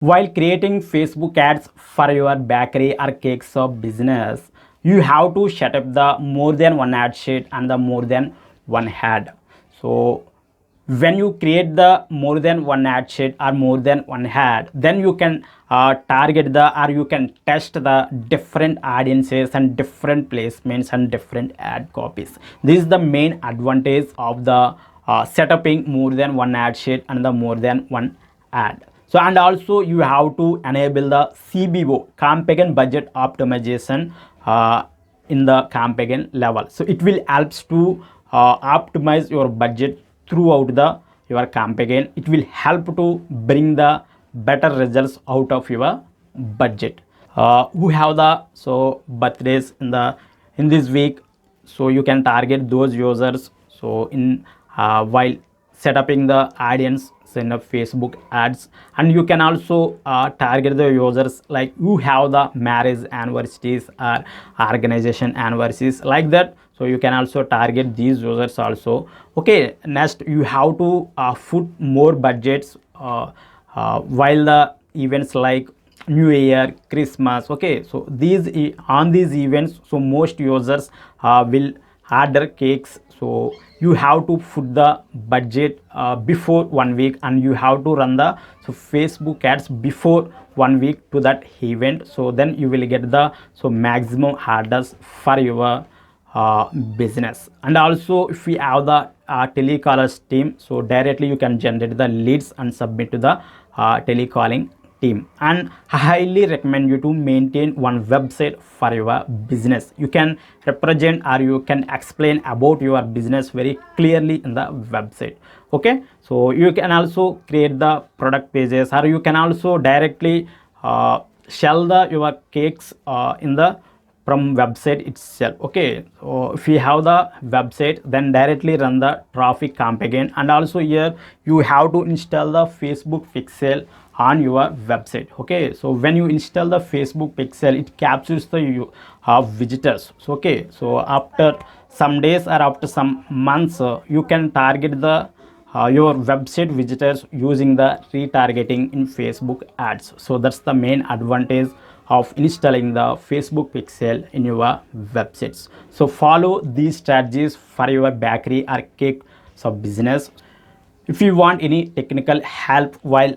While creating Facebook ads for your bakery or cake shop business, you have to set up the more than one ad sheet and the more than one ad. So when you create the more than one ad sheet or more than one ad, then you can target the, or you can test the different audiences and different placements and different ad copies. This is the main advantage of the setuping more than one ad sheet and the more than one ad. So and also you have to enable the CBO, campaign budget optimization, in the campaign level. So it will helps to optimize your budget throughout the your campaign. It will help to bring the better results out of your budget. Who have the so birthdays in this week, so you can target those users. So in while setting the audience in the Facebook ads, and you can also target the users like who have the marriage anniversaries or organization anniversaries like that. So you can also target these users also. Okay, next you have to put more budgets while the events like New Year, Christmas. Okay, so on these events, so most users will order cakes. So you have to put the budget before 1 week, and you have to run the so Facebook ads before 1 week to that event. So then you will get the so maximum orders for your business. And also if we have the telecallers team, so directly you can generate the leads and submit to the telecalling team. And I highly recommend you to maintain one website for your business. You can represent or you can explain about your business very clearly in the website. Okay, so you can also create the product pages, or you can also directly sell the your cakes in the from website itself. Okay, so if you have the website, then directly run the traffic campaign. And also here you have to install the Facebook pixel on your website. Okay, so when you install the Facebook pixel, it captures the visitors. So okay, so after some days or after some months, you can target the your website visitors using the retargeting in Facebook ads. So that's the main advantage of installing the Facebook pixel in your websites. So follow these strategies for your bakery or cake sub business. If you want any technical help while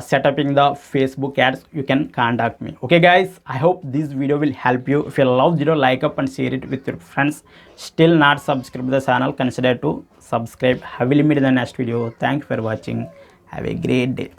setting the Facebook ads, you can contact me. Okay guys, I hope this video will help you. If you love the video, like up and share it with your friends. Still not subscribe to the channel, consider to subscribe. I will meet in the next video. Thank you for watching. Have a great day.